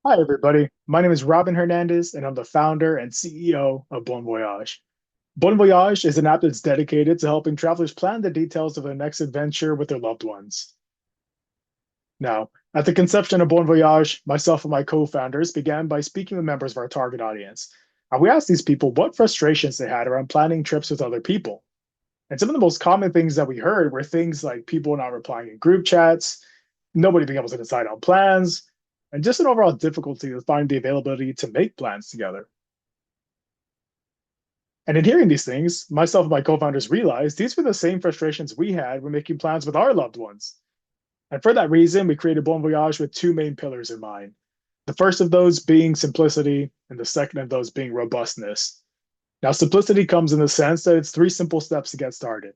Hi, everybody. My name is Robin Hernandez, and I'm the founder and CEO of Bon Voyage. Bon Voyage is an app that's dedicated to helping travelers plan the details of their next adventure with their loved ones. Now, at the conception of Bon Voyage, myself and my co founders began by speaking with members of our target audience. And we asked these people what frustrations they had around planning trips with other people. And some of the most common things that we heard were things like people not replying in group chats, nobody being able to decide on plans, and just an overall difficulty to find the availability to make plans together. And in hearing these things, myself and my co founders realized these were the same frustrations we had when making plans with our loved ones. And for that reason, we created Bon Voyage with two main pillars in mind. The first of those being simplicity, and the second of those being robustness. Now, simplicity comes in the sense that it's three simple steps to get started.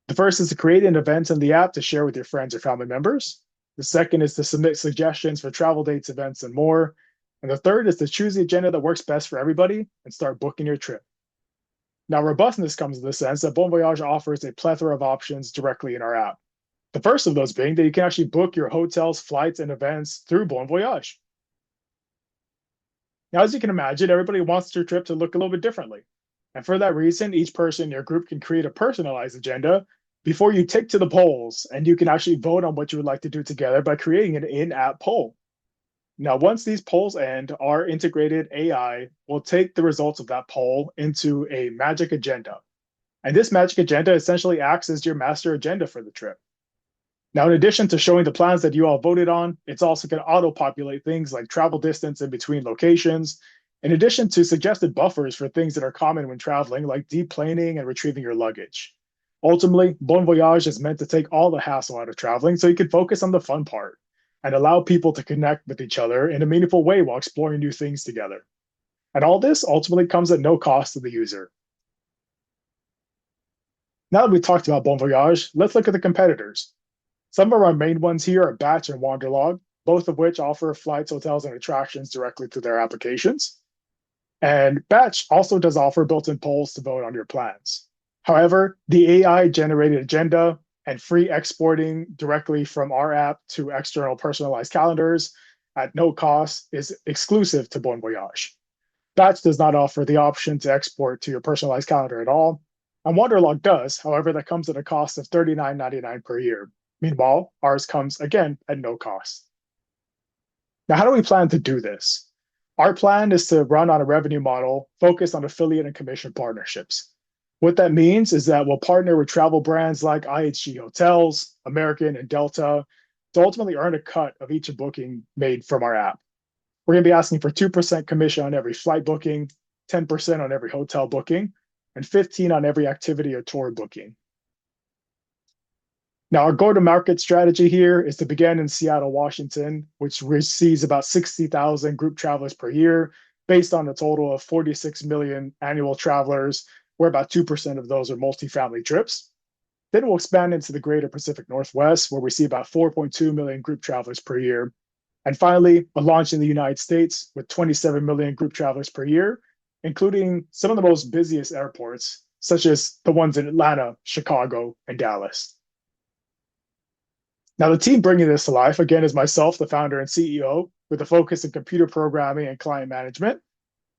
The first is to create an event in the app to share with your friends or family members. The second is to submit suggestions for travel dates, events, and more. And the third is to choose the agenda that works best for everybody and start booking your trip. Now, robustness comes in the sense that Bon Voyage offers a plethora of options directly in our app. The first of those being that you can actually book your hotels, flights, and events through Bon Voyage. Now, as you can imagine, everybody wants their trip to look a little bit differently. And for that reason, each person in your group can create a personalized agenda before you take to the polls, and you can actually vote on what you would like to do together by creating an in-app poll. Now, once these polls end, our integrated AI will take the results of that poll into a magic agenda. And this magic agenda essentially acts as your master agenda for the trip. Now, in addition to showing the plans that you all voted on, it's also going to auto-populate things like travel distance in between locations, in addition to suggested buffers for things that are common when traveling, like deplaning and retrieving your luggage. Ultimately, Bon Voyage is meant to take all the hassle out of traveling so you can focus on the fun part and allow people to connect with each other in a meaningful way while exploring new things together. And all this ultimately comes at no cost to the user. Now that we've talked about Bon Voyage, let's look at the competitors. Some of our main ones here are Batch and Wanderlog, both of which offer flights, hotels, and attractions directly through their applications. And Batch also does offer built-in polls to vote on your plans. However, the AI-generated agenda and free exporting directly from our app to external personalized calendars at no cost is exclusive to Bon Voyage. Batch does not offer the option to export to your personalized calendar at all, and Wanderlog does. However, that comes at a cost of $39.99 per year. Meanwhile, ours comes again at no cost. Now, how do we plan to do this? Our plan is to run on a revenue model focused on affiliate and commission partnerships. What that means is that we'll partner with travel brands like IHG Hotels, American, and Delta to ultimately earn a cut of each booking made from our app. We're going to be asking for 2% commission on every flight booking, 10% on every hotel booking, and 15% on every activity or tour booking. Now, our go-to-market strategy here is to begin in Seattle, Washington, which receives about 60,000 group travelers per year, based on a total of 46 million annual travelers, where about 2% of those are multifamily trips. Then we'll expand into the greater Pacific Northwest, where we see about 4.2 million group travelers per year. And finally, a launch in the United States with 27 million group travelers per year, including some of the most busiest airports, such as the ones in Atlanta, Chicago, and Dallas. Now, the team bringing this to life, again, is myself, the founder and CEO, with a focus in computer programming and client management.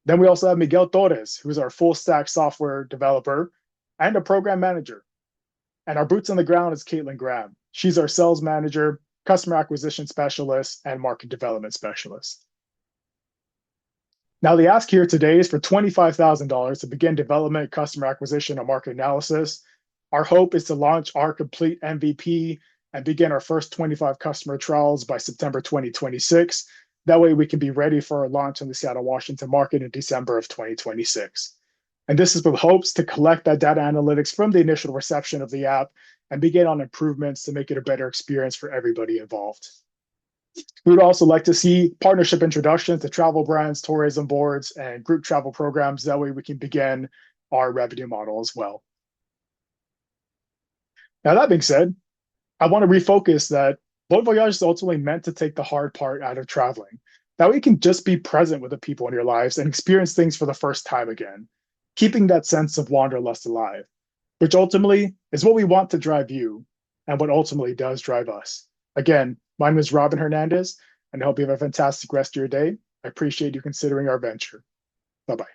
Then we also have Miguel Torres, who's our full stack software developer and a program manager. And our boots on the ground is Caitlin Graham. She's our sales manager, customer acquisition specialist, and market development specialist. Now, the ask here today is for $25,000 to begin development, customer acquisition, and market analysis. Our hope is to launch our complete MVP and begin our first 25 customer trials by September 2026. That way we can be ready for our launch in the Seattle, Washington market in December of 2026. And this is with hopes to collect that data analytics from the initial reception of the app and begin on improvements to make it a better experience for everybody involved. We would also like to see partnership introductions to travel brands, tourism boards, and group travel programs. That way we can begin our revenue model as well. Now, that being said, I want to refocus that Bon Voyage is ultimately meant to take the hard part out of traveling. That way you can just be present with the people in your lives and experience things for the first time again, keeping that sense of wanderlust alive, which ultimately is what we want to drive you and what ultimately does drive us. Again, my name is Robin Hernandez, and I hope you have a fantastic rest of your day. I appreciate you considering our venture. Bye-bye.